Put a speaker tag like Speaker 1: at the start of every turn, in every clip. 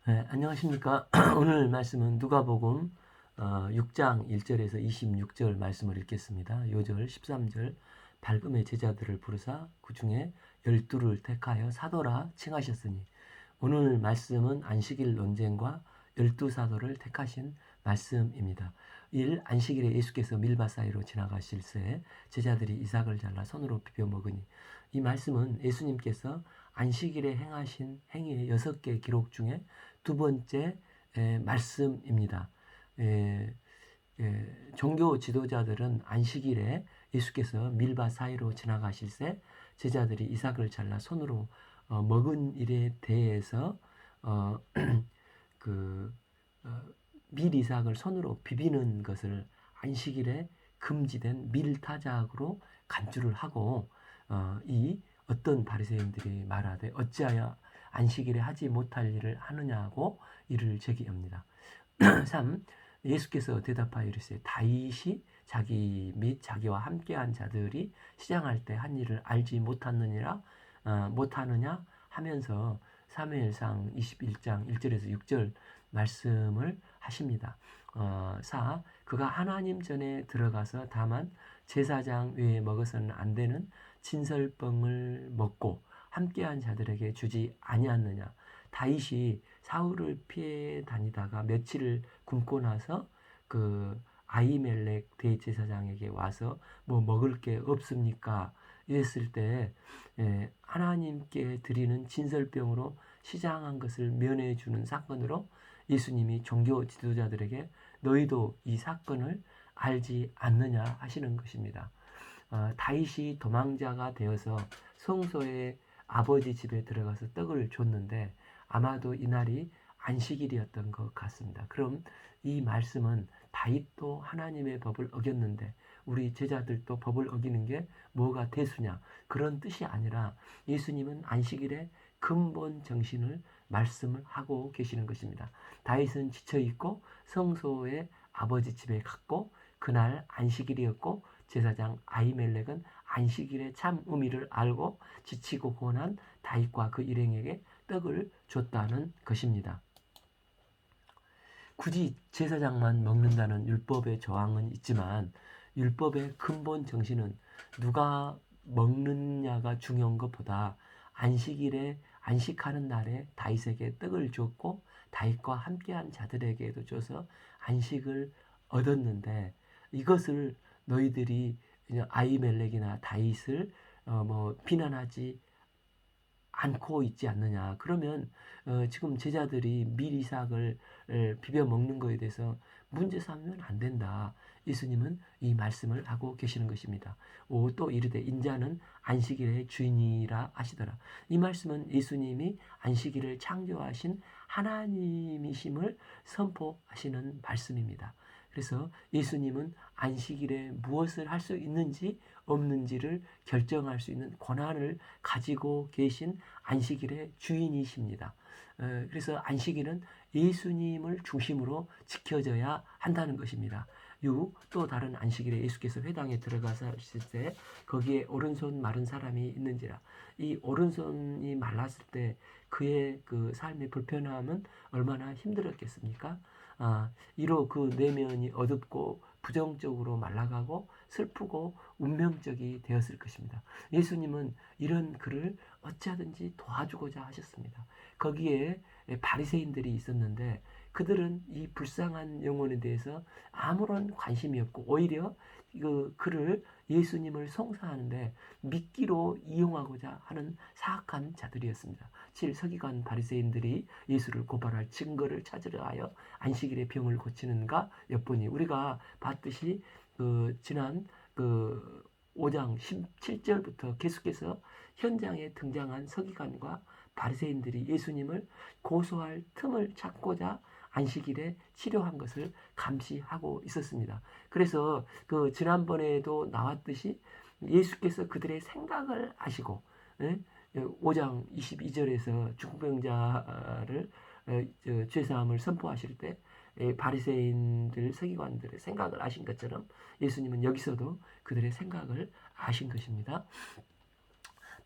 Speaker 1: 네, 안녕하십니까. 오늘 말씀은 누가복음 6장 1절에서 26절 말씀을 읽겠습니다. 요절 13절 밝음의 제자들을 부르사 그 중에 12를 택하여 사도라 칭하셨으니, 오늘 말씀은 안식일 논쟁과 12사도를 택하신 말씀입니다. 안식일에 예수께서 밀밭 사이로 지나가실 새 제자들이 이삭을 잘라 손으로 비벼 먹으니, 이 말씀은 예수님께서 안식일에 행하신 행위의 6개 기록 중에 두 번째 말씀입니다. 종교 지도자들은 안식일에 예수께서 밀밭 사이로 지나가실 새 제자들이 이삭을 잘라 손으로 먹은 일에 대해서 어, 그 밀 이삭을 손으로 비비는 것을 안식일에 금지된 밀타작으로 간주를 하고, 이 어떤 바리새인들이 말하되 어찌하여 안식일에 하지 못할 일을 하느냐고 이를 제기합니다. 3. 예수께서 대답하여 이르시되 다윗이 자기 및 자기와 함께한 자들이 시장할 때 한 일을 알지 못하느냐 하면서 사무엘상 21장 1절에서 6절 말씀을 하십니다. 4. 그가 하나님 전에 들어가서 다만 제사장 외에 먹어서는 안 되는 진설병을 먹고 함께한 자들에게 주지 아니하느냐. 다윗이 사울을 피해 다니다가 며칠을 굶고 나서 그 아히멜렉 대제사장에게 와서 뭐 먹을 게 없습니까? 이랬을 때 하나님께 드리는 진설병으로 시장한 것을 면해 주는 사건으로 예수님이 종교 지도자들에게 너희도 이 사건을 알지 않느냐 하시는 것입니다. 다윗이 도망자가 되어서 성소의 아버지 집에 들어가서 떡을 줬는데 아마도 이날이 안식일이었던 것 같습니다. 그럼 이 말씀은 다윗도 하나님의 법을 어겼는데 우리 제자들도 법을 어기는 게 뭐가 대수냐, 그런 뜻이 아니라 예수님은 안식일의 근본 정신을 말씀을 하고 계시는 것입니다. 다윗은 지쳐있고 성소의 아버지 집에 갔고 그날 안식일이었고 제사장 아히멜렉은 안식일의 참 의미를 알고 지치고 고난 다윗과 그 일행에게 떡을 줬다는 것입니다. 굳이 제사장만 먹는다는 율법의 저항은 있지만 율법의 근본 정신은 누가 먹느냐가 중요한 것보다 안식일에 안식하는 날에 다윗에게 떡을 줬고 다윗과 함께한 자들에게도 줘서 안식을 얻었는데, 이것을 너희들이 아히멜렉이나 다윗을 비난하지 않고 있지 않느냐. 그러면 지금 제자들이 밀 이삭을 비벼 먹는 것에 대해서 문제 삼으면 안 된다. 예수님은 이 말씀을 하고 계시는 것입니다. 또 이르되 인자는 안식일의 주인이라 하시더라. 이 말씀은 예수님이 안식일을 창조하신 하나님이심을 선포하시는 말씀입니다. 그래서 예수님은 안식일에 무엇을 할 수 있는지 없는지를 결정할 수 있는 권한을 가지고 계신 안식일의 주인이십니다. 그래서 안식일은 예수님을 중심으로 지켜져야 한다는 것입니다. 또 다른 안식일에 예수께서 회당에 들어가셨을 때 거기에 오른손 마른 사람이 있는지라. 이 오른손이 말랐을 때 그의 그 삶의 불편함은 얼마나 힘들었겠습니까? 이로 그 내면이 어둡고 부정적으로 말라가고 슬프고 운명적이 되었을 것입니다. 예수님은 이런 그를 어찌하든지 도와주고자 하셨습니다. 거기에 바리새인들이 있었는데 그들은 이 불쌍한 영혼에 대해서 아무런 관심이 없고 오히려 그를 예수님을 송사하는데 미끼로 이용하고자 하는 사악한 자들이었습니다. 7. 서기관 바리새인들이 예수를 고발할 증거를 찾으려 하여 안식일에 병을 고치는가 엿보니, 우리가 봤듯이 지난 5장 17절부터 계속해서 현장에 등장한 서기관과 바리새인들이 예수님을 고소할 틈을 찾고자 안식일에 치료한 것을 감시하고 있었습니다. 그래서 지난번에도 나왔듯이 예수께서 그들의 생각을 아시고 5장 22절에서 중병자를 죄사함을 선포하실 때 바리새인들 서기관들의 생각을 아신 것처럼 예수님은 여기서도 그들의 생각을 아신 것입니다.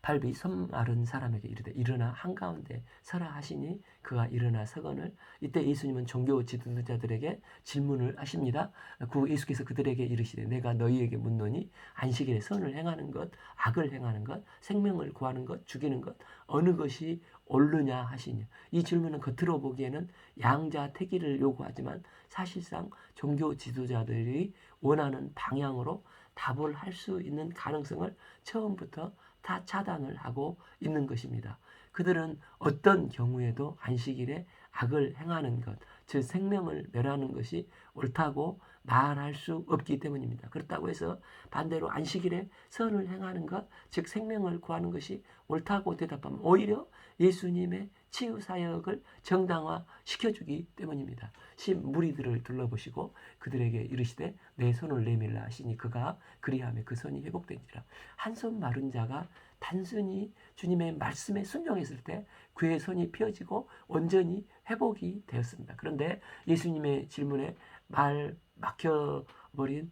Speaker 1: 발비 손 마른 사람에게 이르되 일어나 한가운데 서라 하시니 그가 일어나 서거늘. 이때 예수님은 종교 지도자들에게 질문을 하십니다. 그 예수께서 그들에게 이르시되 내가 너희에게 묻노니 안식일에 선을 행하는 것, 악을 행하는 것, 생명을 구하는 것, 죽이는 것 어느 것이 옳으냐 하시니. 이 질문은 겉으로 보기에는 양자택일을 요구하지만 사실상 종교 지도자들이 원하는 방향으로 답을 할 수 있는 가능성을 처음부터 다 차단을 하고 있는 것입니다. 그들은 어떤 경우에도 안식일에 악을 행하는 것, 즉 생명을 멸하는 것이 옳다고 말할 수 없기 때문입니다. 그렇다고 해서 반대로 안식일에 선을 행하는 것, 즉 생명을 구하는 것이 옳다고 대답하면 오히려 예수님의 치유 사역을 정당화 시켜주기 때문입니다. 무리들을 둘러보시고 그들에게 이르시되 내 손을 내밀라 하시니 그가 그리하며 그 손이 회복된지라. 한 손 마른 자가 단순히 주님의 말씀에 순종했을 때 그의 손이 펴지고 온전히 회복이 되었습니다. 그런데 예수님의 질문에 말 막혀버린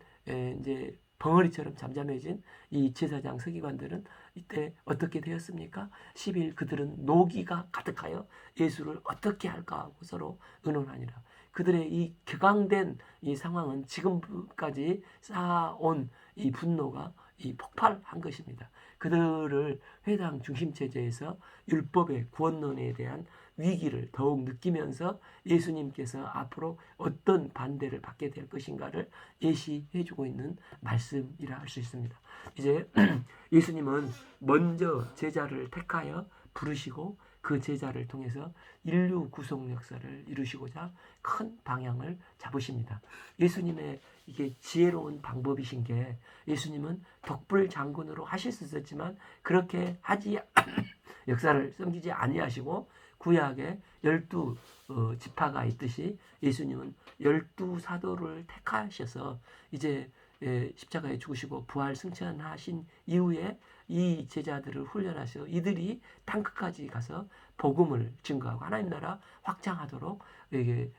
Speaker 1: 이제 벙어리처럼 잠잠해진 이 제사장 서기관들은 이때 어떻게 되었습니까? 10일 그들은 노기가 가득하여 예수를 어떻게 할까 하고 서로 의논하니라. 그들의 이 격앙된 이 상황은 지금까지 쌓아온 이 분노가 이 폭발한 것입니다. 그들을 회당 중심체제에서 율법의 구원론에 대한 위기를 더욱 느끼면서 예수님께서 앞으로 어떤 반대를 받게 될 것인가를 예시해주고 있는 말씀이라 할 수 있습니다. 이제 예수님은 먼저 제자를 택하여 부르시고 그 제자를 통해서 인류 구속 역사를 이루시고자 큰 방향을 잡으십니다. 예수님의 이게 지혜로운 방법이신 게 예수님은 독불 장군으로 하실 수 있었지만 그렇게 하지 역사를 섬기지 아니하시고 구약에 12 지파가 있듯이 예수님은 12사도를 택하셔서 이제 십자가에 죽으시고 부활 승천하신 이후에 이 제자들을 훈련하셔서 이들이 땅끝까지 가서 복음을 증거하고 하나님 나라 확장하도록 이게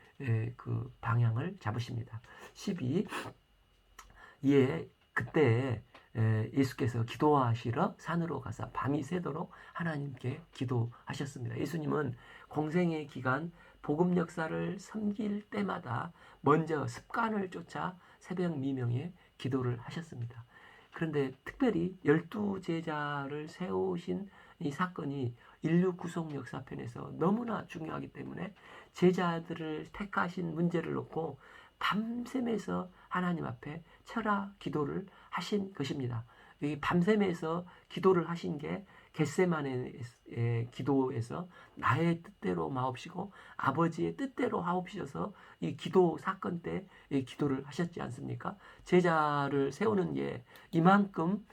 Speaker 1: 그 방향을 잡으십니다. 12 이에 그때 예수께서 기도하시러 산으로 가서 밤이 새도록 하나님께 기도하셨습니다. 예수님은 공생의 기간 복음 역사를 섬길 때마다 먼저 습관을 쫓아 새벽 미명에 기도를 하셨습니다. 그런데 특별히 12제자를 세우신 이 사건이 인류 구속 역사편에서 너무나 중요하기 때문에 제자들을 택하신 문제를 놓고 밤샘에서 하나님 앞에 철야 기도를 하신 것입니다. 이 밤샘에서 기도를 하신 게 겟세마네의 기도에서 나의 뜻대로 마옵시고 아버지의 뜻대로 하옵시어서 이 기도 사건 때 이 기도를 하셨지 않습니까? 제자를 세우는 게 이만큼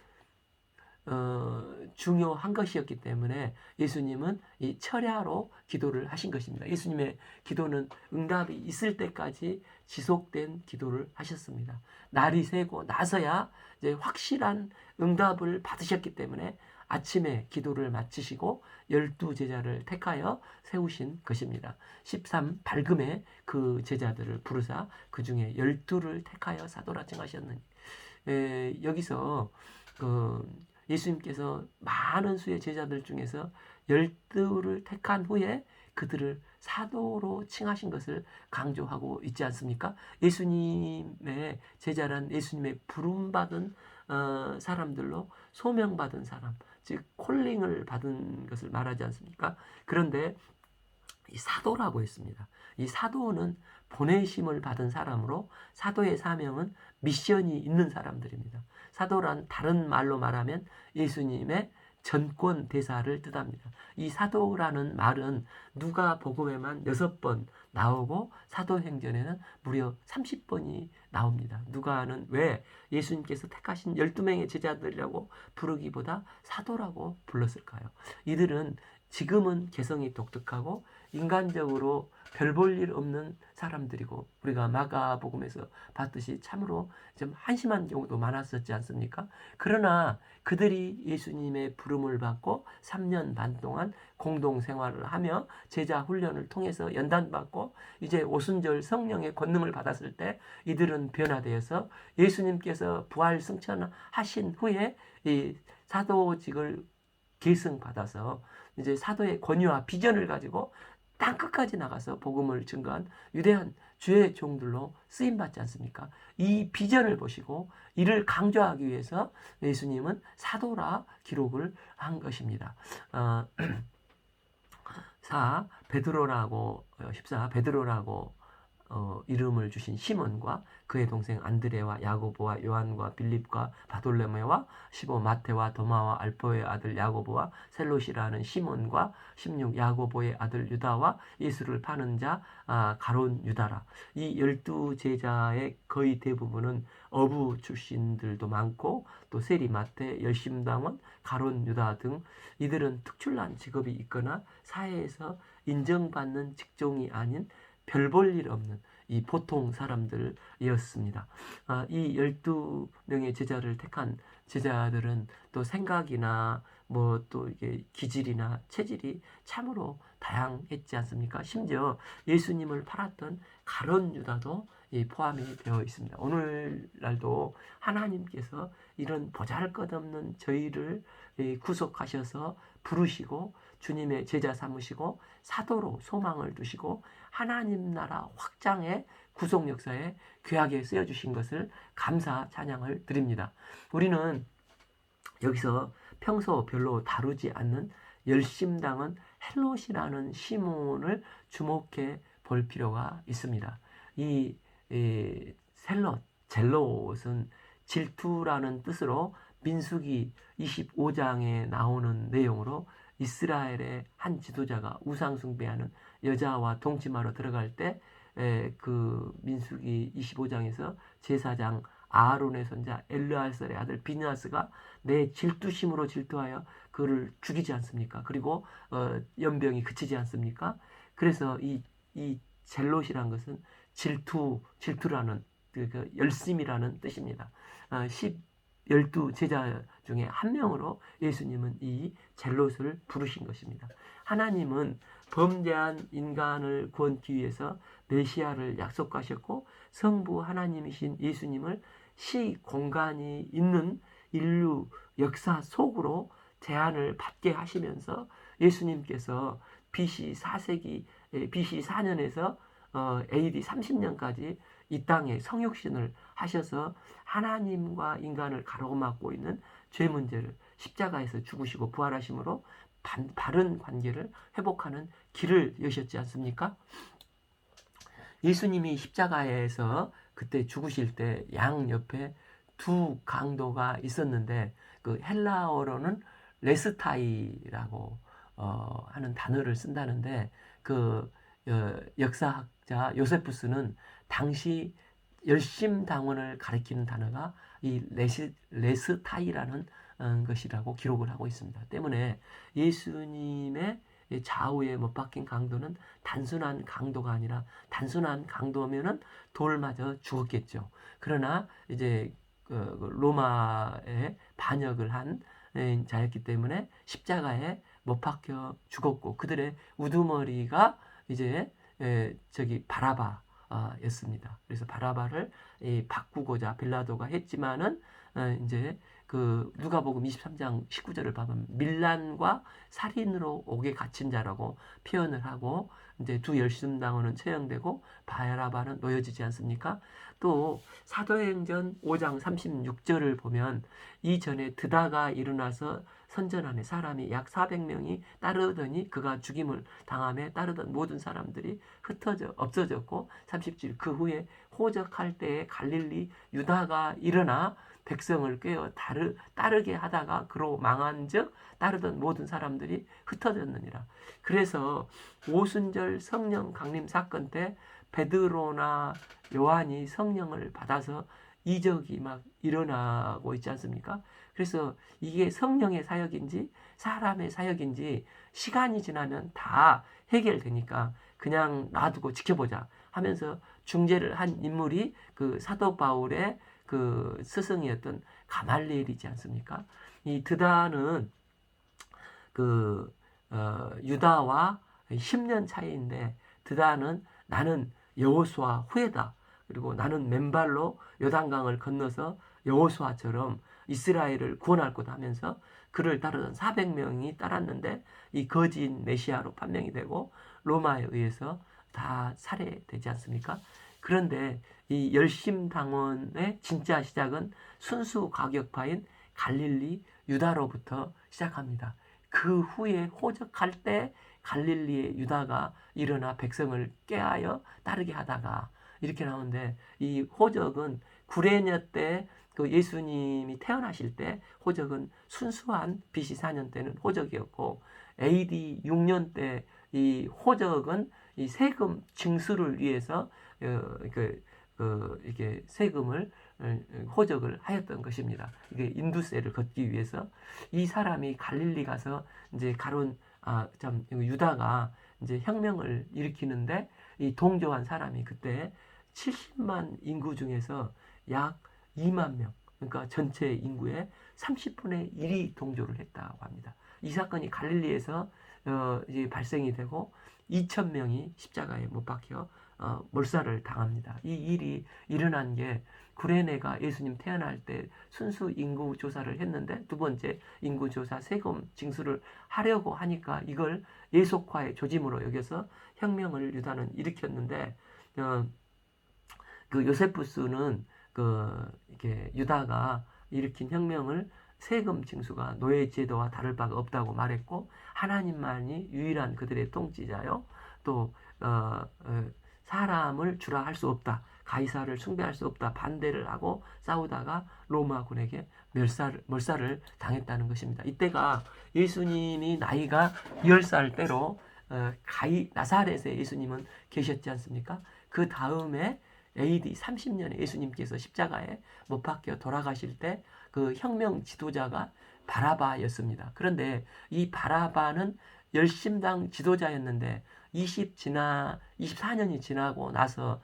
Speaker 1: 중요한 것이었기 때문에 예수님은 이 철야로 기도를 하신 것입니다. 예수님의 기도는 응답이 있을 때까지 지속된 기도를 하셨습니다. 날이 새고 나서야 이제 확실한 응답을 받으셨기 때문에 아침에 기도를 마치시고 12제자를 택하여 세우신 것입니다. 13 밝음에 그 제자들을 부르사 그 중에 12를 택하여 사도라 칭하셨느니. 여기서 예수님께서 많은 수의 제자들 중에서 12를 택한 후에 그들을 사도로 칭하신 것을 강조하고 있지 않습니까? 예수님의 제자란 예수님의 부름받은 사람들로 소명받은 사람, 즉 콜링을 받은 것을 말하지 않습니까? 그런데 이 사도라고 했습니다. 이 사도는 보내심을 받은 사람으로 사도의 사명은 미션이 있는 사람들입니다. 사도란 다른 말로 말하면 예수님의 전권 대사를 뜻합니다. 이 사도라는 말은 누가복음에만 6번 나오고 사도행전에는 무려 30번이 나옵니다. 누가는 왜 예수님께서 택하신 12명의 제자들이라고 부르기보다 사도라고 불렀을까요? 이들은 지금은 개성이 독특하고 인간적으로 별 볼 일 없는 사람들이고 우리가 마가복음에서 봤듯이 참으로 좀 한심한 경우도 많았었지 않습니까? 그러나 그들이 예수님의 부름을 받고 3년 반 동안 공동 생활을 하며 제자 훈련을 통해서 연단받고 이제 오순절 성령의 권능을 받았을 때 이들은 변화되어서 예수님께서 부활 승천하신 후에 이 사도직을 계승받아서 이제 사도의 권위와 비전을 가지고 땅 끝까지 나가서 복음을 증거한 위대한 주의 종들로 쓰임 받지 않습니까? 이 비전을 보시고 이를 강조하기 위해서 예수님은 사도라 기록을 한 것입니다. 14 베드로라고 이름을 주신 시몬과 그의 동생 안드레와 야고보와 요한과 빌립과 바돌레메와 15 마테와 도마와 알포의 아들 야고보와 셀롯이라는 시몬과 16 야고보의 아들 유다와 예수를 파는 자 가론 유다라. 이 12제자의 거의 대부분은 어부 출신들도 많고 또 세리 마테, 열심당원, 가론 유다 등 이들은 특출난 직업이 있거나 사회에서 인정받는 직종이 아닌 별 볼 일 없는 이 보통 사람들이었습니다. 이 12명의 제자를 택한 제자들은 또 생각이나 뭐 또 이게 기질이나 체질이 참으로 다양했지 않습니까? 심지어 예수님을 팔았던 가론 유다도 포함이 되어 있습니다. 오늘날도 하나님께서 이런 보잘것없는 저희를 구속하셔서 부르시고 주님의 제자 삼으시고 사도로 소망을 두시고 하나님 나라 확장의 구속 역사에 귀하게 쓰여주신 것을 감사 찬양을 드립니다. 우리는 여기서 평소 별로 다루지 않는 열심당은 헬롯이라는 시몬을 주목해 볼 필요가 있습니다. 이 젤롯은 질투라는 뜻으로 민수기 25장에 나오는 내용으로 이스라엘의 한 지도자가 우상 숭배하는 여자와 동침하러 들어갈 때 그 민수기 25장에서 제사장 아론의 손자 엘르아살의 아들 비느하스가 내 질투심으로 질투하여 그를 죽이지 않습니까? 그리고 연병이 그치지 않습니까? 그래서 이 젤롯이란 것은 질투라는 그 열심이라는 뜻입니다. 12 제자 중에 한 명으로 예수님은 이 젤롯을 부르신 것입니다. 하나님은 범죄한 인간을 구원하기 위해서 메시아를 약속하셨고 성부 하나님이신 예수님을 시공간이 있는 인류 역사 속으로 제한을 받게 하시면서 예수님께서 BC 4년에서 AD 30년까지 이 땅에 성육신을 하셔서 하나님과 인간을 가로막고 있는 죄 문제를 십자가에서 죽으시고 부활하심으로 바른 관계를 회복하는 길을 여셨지 않습니까? 예수님이 십자가에서 그때 죽으실 때 양 옆에 두 강도가 있었는데 그 헬라어로는 레스타이라고 하는 단어를 쓴다는데 그 역사학자 요세푸스는 당시 열심당원을 가리키는 단어가 이 레스타이라는 것이라고 기록을 하고 있습니다. 때문에 예수님의 좌우에 못 박힌 강도는 단순한 강도가 아니라 단순한 강도면은 돌 맞아 죽었겠죠. 그러나 이제 로마에 반역을 한 자였기 때문에 십자가에 못 박혀 죽었고 그들의 우두머리가 이제 저기 바라바였습니다. 그래서 바라바를 바꾸고자 빌라도가 했지만은 이제 그 누가복음 23장 19절을 보면 밀란과 살인으로 옥에 갇힌 자라고 표현을 하고 이제 두 열심당원은 처형되고 바라바는 놓여지지 않습니까? 또 사도행전 5장 36절을 보면 이전에 드다가 일어나서 선전하는 사람이 약 400명이 따르더니 그가 죽임을 당함에 따르던 모든 사람들이 흩어져 없어졌고 30절 그 후에 호적할 때에 갈릴리 유다가 일어나 백성을 꿰어 따르게 하다가 그로 망한즉 따르던 모든 사람들이 흩어졌느니라. 그래서 오순절 성령 강림 사건 때 베드로나 요한이 성령을 받아서 이적이 막 일어나고 있지 않습니까? 그래서 이게 성령의 사역인지 사람의 사역인지 시간이 지나면 다 해결되니까 그냥 놔두고 지켜보자 하면서 중재를 한 인물이 그 사도 바울의 그 스승이었던 가말리엘이지 않습니까? 이 드다는 그 유다와 10년 차이인데 드다는 나는 여호수아 후예다. 그리고 나는 맨발로 요단강을 건너서 여호수아처럼 이스라엘을 구원할 것 하면서 그를 따르던 400명이 따랐는데 이 거짓 메시아로 판명이 되고 로마에 의해서 다 살해되지 않습니까? 그런데 이 열심당원의 진짜 시작은 순수 가격파인 갈릴리 유다로부터 시작합니다. 그 후에 호적할 때 갈릴리의 유다가 일어나 백성을 꾀하여 따르게 하다가 이렇게 나오는데 이 호적은 구레냐 때 그 예수님이 태어나실 때 호적은 순수한 BC 4년 때는 호적이었고 AD 6년 때 이 호적은 이 세금 징수를 위해서 이게 세금을 호적을 하였던 것입니다. 이게 인두세를 걷기 위해서 이 사람이 갈릴리 가서 이제 유다가 이제 혁명을 일으키는데 이 동조한 사람이 그때 70만 인구 중에서 약 2만 명, 그러니까 전체 인구의 30분의 1이 동조를 했다고 합니다. 이 사건이 갈릴리에서 이제 발생이 되고 2,000명이 십자가에 못 박혀 몰살을 당합니다. 이 일이 일어난 게 구레네가 예수님 태어날 때 순수 인구 조사를 했는데 두 번째 인구 조사 세금 징수를 하려고 하니까 이걸 예속화의 조짐으로 여겨서 혁명을 유다는 일으켰는데 그 요세푸스는 이렇게 유다가 일으킨 혁명을 세금 징수가 노예 제도와 다를 바가 없다고 말했고 하나님만이 유일한 그들의 통치자요. 또 사람을 주라 할 수 없다. 가이사를 숭배할 수 없다. 반대를 하고 싸우다가 로마군에게 몰살을 당했다는 것입니다. 이때가 예수님이 나이가 10살 때로 나사렛에 예수님은 계셨지 않습니까? 그 다음에 AD 30년에 예수님께서 십자가에 못 박혀 돌아가실 때 그 혁명 지도자가 바라바였습니다. 그런데 이 바라바는 열심당 지도자였는데 24년이 지나고 나서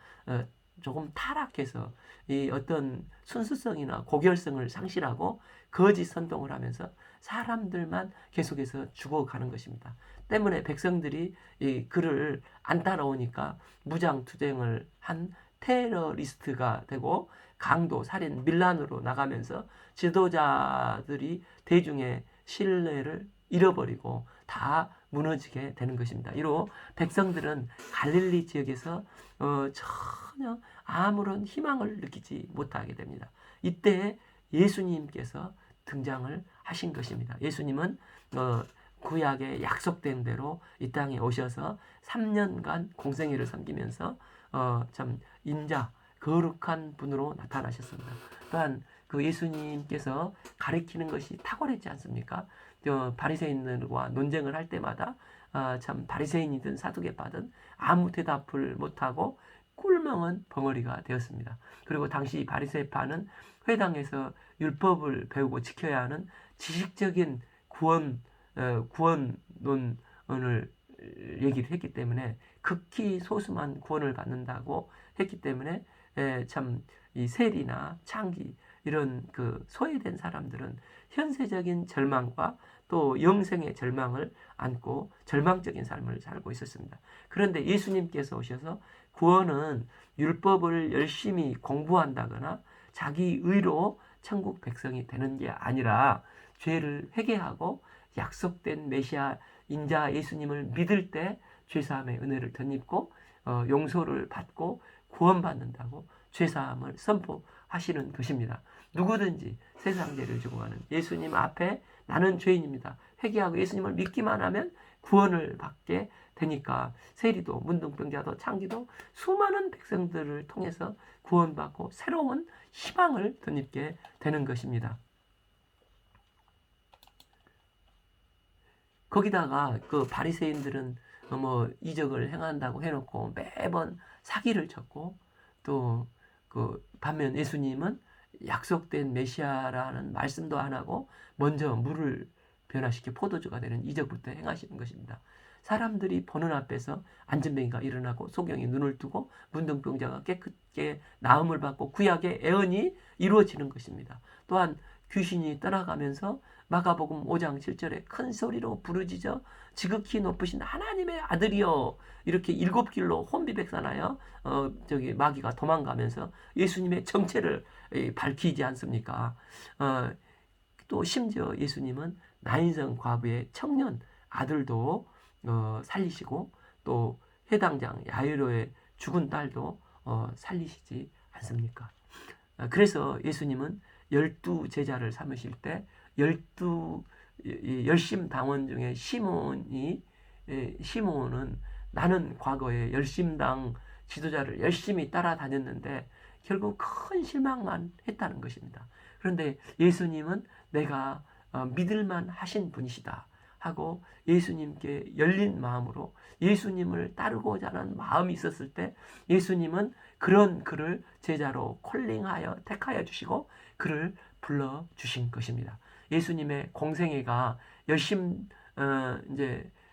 Speaker 1: 조금 타락해서 이 어떤 순수성이나 고결성을 상실하고 거짓 선동을 하면서 사람들만 계속해서 죽어가는 것입니다. 때문에 백성들이 이 그를 안 따라오니까 무장투쟁을 한 테러리스트가 되고 강도, 살인, 밀란으로 나가면서 지도자들이 대중의 신뢰를 잃어버리고 다 무너지게 되는 것입니다. 이로 백성들은 갈릴리 지역에서 전혀 아무런 희망을 느끼지 못하게 됩니다. 이때 예수님께서 등장을 하신 것입니다. 예수님은 구약에 약속된 대로 이 땅에 오셔서 3년간 공생애를 섬기면서 참 인자, 거룩한 분으로 나타나셨습니다. 또한 그 예수님께서 가르치는 것이 탁월했지 않습니까? 바리새인들과 논쟁을 할 때마다 참 바리새인이든 사두개파든 아무 대답을 못하고 꿀멍은 벙어리가 되었습니다. 그리고 당시 바리새파는 회당에서 율법을 배우고 지켜야 하는 지식적인 구원론을 얘기를 했기 때문에 극히 소수만 구원을 받는다고 했기 때문에 참 이 세리나 창기 이런 그 소외된 사람들은 현세적인 절망과 또 영생의 절망을 안고 절망적인 삶을 살고 있었습니다. 그런데 예수님께서 오셔서 구원은 율법을 열심히 공부한다거나 자기 의로 천국 백성이 되는 게 아니라 죄를 회개하고 약속된 메시아 인자 예수님을 믿을 때 죄사함의 은혜를 덧입고 용서를 받고 구원받는다고 죄사함을 선포하시는 것입니다. 누구든지 세상 죄를 지고 가는 예수님 앞에 나는 죄인입니다. 회개하고 예수님을 믿기만 하면 구원을 받게 되니까 세리도 문둥병자도 창기도 수많은 백성들을 통해서 구원받고 새로운 희망을 덧입게 되는 것입니다. 거기다가 그 바리새인들은 뭐 이적을 행한다고 해놓고 매번 사기를 쳤고 또 그 반면 예수님은 약속된 메시아라는 말씀도 안 하고 먼저 물을 변화시켜 포도주가 되는 이적부터 행하시는 것입니다. 사람들이 보는 앞에서 안전뱅이가 일어나고 소경이 눈을 뜨고 문둥병자가 깨끗게 나음을 받고 구약의 애언이 이루어지는 것입니다. 또한 귀신이 떠나가면서 마가복음 5장 7절에 큰 소리로 부르짖어 지극히 높으신 하나님의 아들이여 이렇게 7길로 혼비백산하여 마귀가 도망가면서 예수님의 정체를 밝히지 않습니까? 또 심지어 예수님은 나인성 과부의 청년 아들도 살리시고 또 해당장 야이로의 죽은 딸도 살리시지 않습니까? 그래서 예수님은 12제자를 삼으실 때 열심당원 중에 시몬은 나는 과거에 열심당 지도자를 열심히 따라다녔는데 결국 큰 실망만 했다는 것입니다. 그런데 예수님은 내가 믿을만 하신 분이시다 하고 예수님께 열린 마음으로 예수님을 따르고자 하는 마음이 있었을 때 예수님은 그런 그를 제자로 콜링하여 택하여 주시고 그를 불러 주신 것입니다. 예수님의 공생애가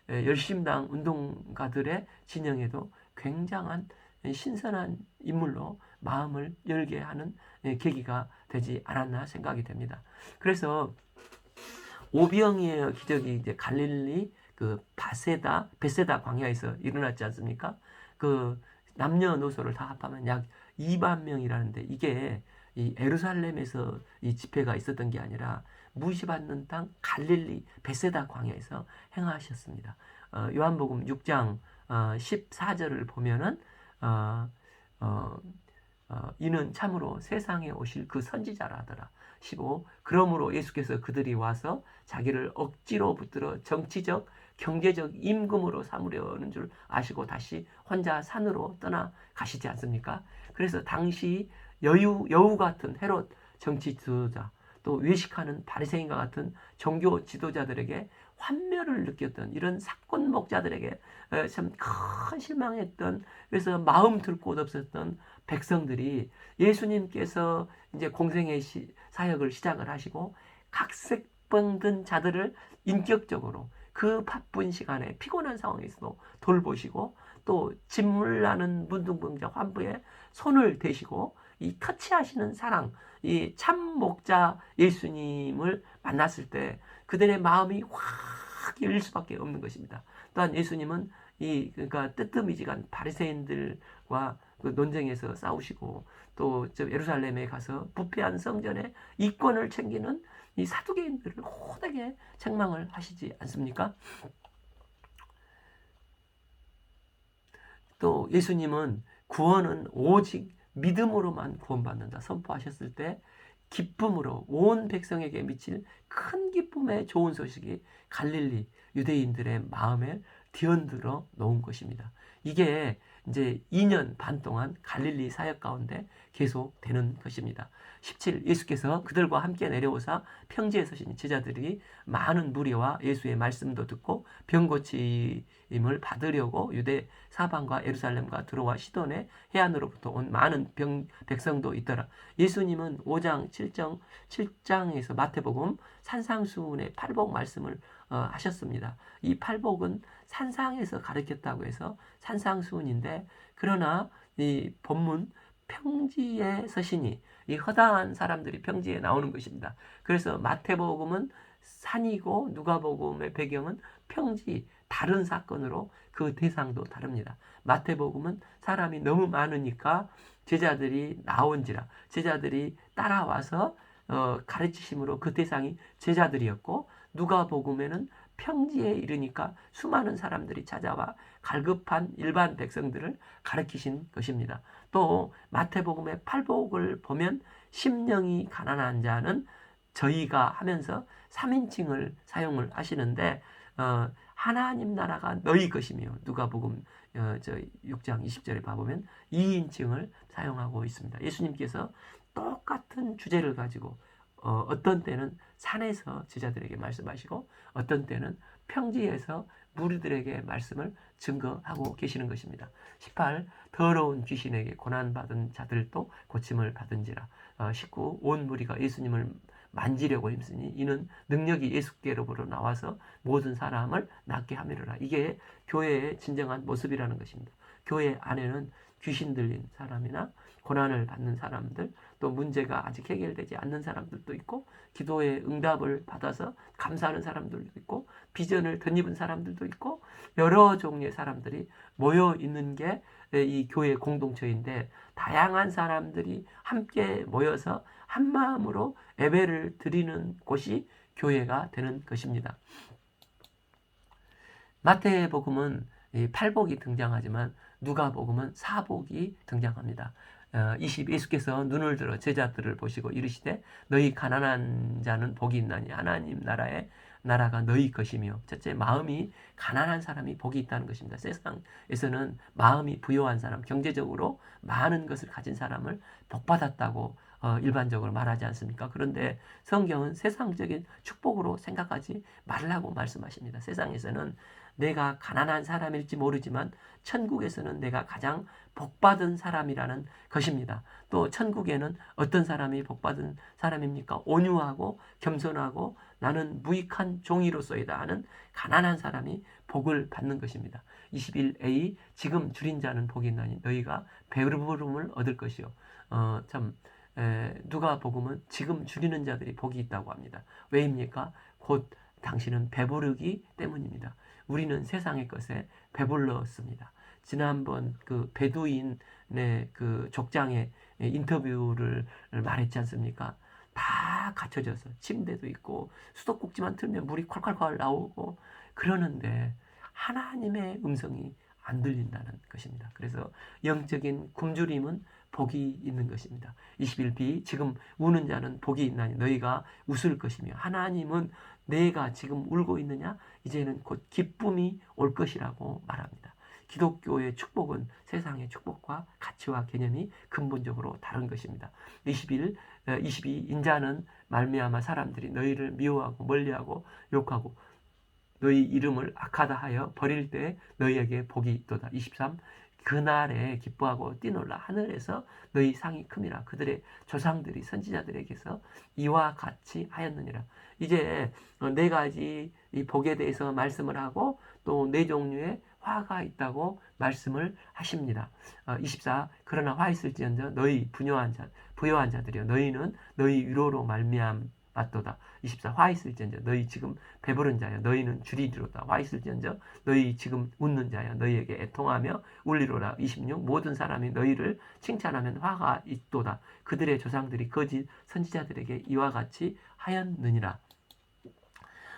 Speaker 1: 열심당 운동가들의 진영에도 굉장한 신선한 인물로 마음을 열게 하는 계기가 되지 않았나 생각이 됩니다. 그래서 오병이의 기적이 이제 갈릴리 그 베세다 광야에서 일어났지 않습니까? 그 남녀노소를 다 합하면 약 2만 명이라는데 이게 이 예루살렘에서 이 집회가 있었던 게 아니라 무시받는 땅 갈릴리 베세다 광야에서 행하셨습니다. 요한복음 6장 14절을 보면은 이는 참으로 세상에 오실 그 선지자라 하더라. 15. 그러므로 예수께서 그들이 와서 자기를 억지로 붙들어 정치적, 경제적 임금으로 삼으려는 줄 아시고 다시 혼자 산으로 떠나 가시지 않습니까? 그래서 당시 여우 같은 헤롯 정치 지도자, 또 외식하는 바리새인과 같은 종교 지도자들에게 환멸을 느꼈던 이런 사건 목자들에게 참 큰 실망했던, 그래서 마음 둘 곳 없었던 백성들이 예수님께서 이제 공생의 사역을 시작을 하시고 각색병 든 자들을 인격적으로 그 바쁜 시간에 피곤한 상황에서도 돌보시고 또 진물 나는 문둥병자 환부에 손을 대시고 이 터치하시는 사랑, 이 참 목자 예수님을 만났을 때 그들의 마음이 확 열릴 수밖에 없는 것입니다. 또한 예수님은 그러니까 뜨뜻미지간 바리새인들과 그 논쟁에서 싸우시고 또 예루살렘에 가서 부패한 성전의 이권을 챙기는 이 사두개인들을 호되게 책망을 하시지 않습니까? 또 예수님은 구원은 오직 믿음으로만 구원받는다 선포하셨을 때 기쁨으로 온 백성에게 미칠 큰 기쁨의 좋은 소식이 갈릴리 유대인들의 마음에 뒤흔들어 놓은 것입니다. 이게 이제 2년 반 동안 갈릴리 사역 가운데 계속되는 것입니다. 17. 예수께서 그들과 함께 내려오사 평지에 서신 제자들이 많은 무리와 예수의 말씀도 듣고 병 고침을 받으려고 유대 사방과 예루살렘과 들어와 시돈의 해안으로부터 온 많은 백성도 있더라. 예수님은 5장 7장에서 마태복음 산상수훈의 팔복 말씀을 하셨습니다. 이 팔복은 산상에서 가르쳤다고 해서 산상수훈인데, 그러나 이 본문 평지에 서시니 이 허다한 사람들이 평지에 나오는 것입니다. 그래서 마태복음은 산이고 누가복음의 배경은 평지, 다른 사건으로 그 대상도 다릅니다. 마태복음은 사람이 너무 많으니까 제자들이 나온지라 제자들이 따라와서 가르치심으로 그 대상이 제자들이었고, 누가복음에는 평지에 이르니까 수많은 사람들이 찾아와 갈급한 일반 백성들을 가르치신 것입니다. 또 마태복음의 팔복을 보면 심령이 가난한 자는 저희가 하면서 3인칭을 사용을 하시는데 하나님 나라가 너희 것이며 누가복음 6장 20절에 봐보면 2인칭을 사용하고 있습니다. 예수님께서 똑같은 주제를 가지고 어떤 때는 산에서 제자들에게 말씀하시고 어떤 때는 평지에서 무리들에게 말씀을 증거하고 계시는 것입니다. 18. 더러운 귀신에게 고난받은 자들도 고침을 받은지라. 19. 온 무리가 예수님을 만지려고 힘쓰니 이는 능력이 예수께로부터 나와서 모든 사람을 낫게 함이로라. 이게 교회의 진정한 모습이라는 것입니다. 교회 안에는 귀신 들린 사람이나 고난을 받는 사람들, 또 문제가 아직 해결되지 않는 사람들도 있고, 기도의 응답을 받아서 감사하는 사람들도 있고, 비전을 덧입은 사람들도 있고, 여러 종류의 사람들이 모여 있는 게 이 교회 공동체인데, 다양한 사람들이 함께 모여서 한 마음으로 예배를 드리는 곳이 교회가 되는 것입니다. 마태복음은 팔복이 등장하지만 누가복음은 사복이 등장합니다. 예수께서 눈을 들어 제자들을 보시고 이르시되 너희 가난한 자는 복이 있나니 하나님 나라가 너희 것이며, 첫째, 마음이 가난한 사람이 복이 있다는 것입니다. 세상에서는 마음이 부유한 사람, 경제적으로 많은 것을 가진 사람을 복받았다고 일반적으로 말하지 않습니까? 그런데 성경은 세상적인 축복으로 생각하지 말라고 말씀하십니다. 세상에서는 내가 가난한 사람일지 모르지만 천국에서는 내가 가장 복받은 사람이라는 것입니다. 또 천국에는 어떤 사람이 복받은 사람입니까? 온유하고 겸손하고 나는 무익한 종이로서이다 하는 가난한 사람이 복을 받는 것입니다. 21a 지금 줄인 자는 복이 있나니 너희가 배부름을 얻을 것이요. 누가복음은 지금 줄이는 자들이 복이 있다고 합니다. 왜입니까? 곧 당신은 배부르기 때문입니다. 우리는 세상의 것에 배불렀습니다. 지난번 그 베두인의 그 족장의 인터뷰를 말했지 않습니까? 다 갖춰져서 침대도 있고 수도꼭지만 틀면 물이 콸콸콸 나오고 그러는데 하나님의 음성이 안 들린다는 것입니다. 그래서 영적인 굶주림은 복이 있는 것입니다. 21b 지금 우는 자는 복이 있나니 너희가 웃을 것이며, 하나님은 내가 지금 울고 있느냐? 이제는 곧 기쁨이 올 것이라고 말합니다. 기독교의 축복은 세상의 축복과 가치와 개념이 근본적으로 다른 것입니다. 22 인자는 말미암아 사람들이 너희를 미워하고 멀리하고 욕하고 너희 이름을 악하다 하여 버릴 때 너희에게 복이 있도다. 23 그날에 기뻐하고 뛰놀라 하늘에서 너희 상이 큼이라. 그들의 조상들이 선지자들에게서 이와 같이 하였느니라. 이제 네 가지 이 복에 대해서 말씀을 하고 또 네 종류의 화가 있다고 말씀을 하십니다. 24 그러나 화 있을지언정 너희 부요한 자들이여 너희는 너희 위로로 말미암았도다. 24 화 있을지언정 너희 지금 배부른 자여 너희는 줄이리로다. 화 있을지언정 너희 지금 웃는 자여 너희에게 애통하며 울리로라. 26 모든 사람이 너희를 칭찬하면 화가 있도다. 그들의 조상들이 거짓 선지자들에게 이와 같이 하였느니라.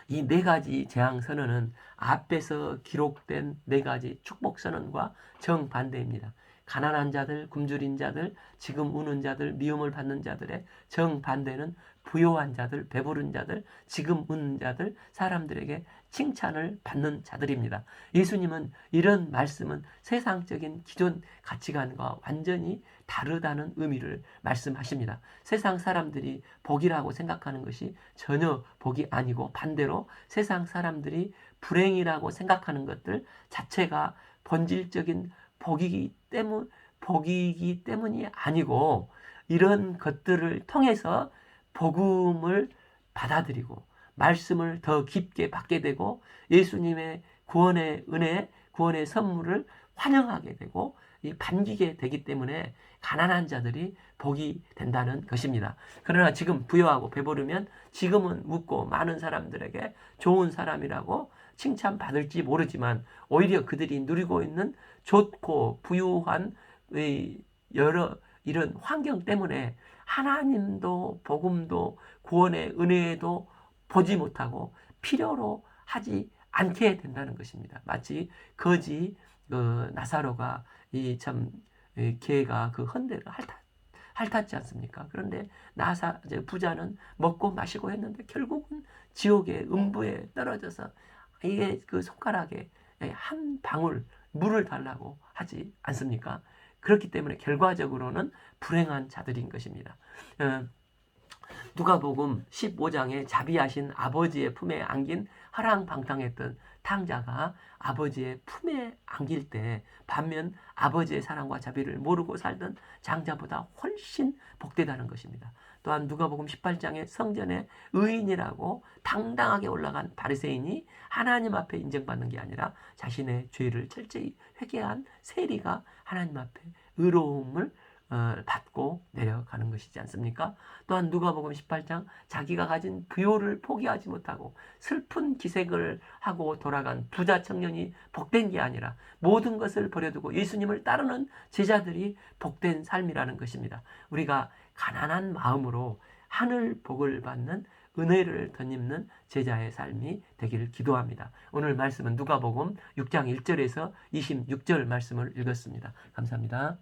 Speaker 1: 이 네 가지 재앙 선언은 앞에서 기록된 네 가지 축복 선언과 정반대입니다. 가난한 자들, 굶주린 자들, 지금 우는 자들, 미움을 받는 자들의 정반대는 부요한 자들, 배부른 자들, 지금 웃는 자들, 사람들에게 칭찬을 받는 자들입니다. 예수님은 이런 말씀은 세상적인 기존 가치관과 완전히 다르다는 의미를 말씀하십니다. 세상 사람들이 복이라고 생각하는 것이 전혀 복이 아니고 반대로 세상 사람들이 불행이라고 생각하는 것들 자체가 본질적인 복이기 때문이 아니고 이런 것들을 통해서 복음을 받아들이고 말씀을 더 깊게 받게 되고 예수님의 구원의 은혜, 구원의 선물을 환영하게 되고 반기게 되기 때문에 가난한 자들이 복이 된다는 것입니다. 그러나 지금 부여하고 배부르면 지금은 웃고 많은 사람들에게 좋은 사람이라고 칭찬받을지 모르지만 오히려 그들이 누리고 있는 좋고 부유한 여러 이런 환경 때문에 하나님도 복음도 구원의 은혜도 보지 못하고 필요로 하지 않게 된다는 것입니다. 마치 거지 나사로가 개가 그 헌대를 핥았지 않습니까? 그런데 부자는 먹고 마시고 했는데 결국은 지옥의 음부에 떨어져서 이게 그 손가락에 한 방울 물을 달라고 하지 않습니까? 그렇기 때문에 결과적으로는 불행한 자들인 것입니다. 누가복음 15장에 자비하신 아버지의 품에 안긴 화랑방탕했던 탕자가 아버지의 품에 안길 때 반면 아버지의 사랑과 자비를 모르고 살던 장자보다 훨씬 복되다는 것입니다. 또한 누가복음 18장에 성전에 의인이라고 당당하게 올라간 바리새인이 하나님 앞에 인정받는 게 아니라 자신의 죄를 철저히 회개한 세리가 하나님 앞에 의로움을 받고 내려가는 것이지 않습니까? 또한 누가복음 18장 자기가 가진 부요를 포기하지 못하고 슬픈 기색을 하고 돌아간 부자 청년이 복된 게 아니라 모든 것을 버려두고 예수님을 따르는 제자들이 복된 삶이라는 것입니다. 우리가 가난한 마음으로 하늘 복을 받는 은혜를 덧입는 제자의 삶이 되기를 기도합니다. 오늘 말씀은 누가복음 6장 1절에서 26절 말씀을 읽었습니다. 감사합니다.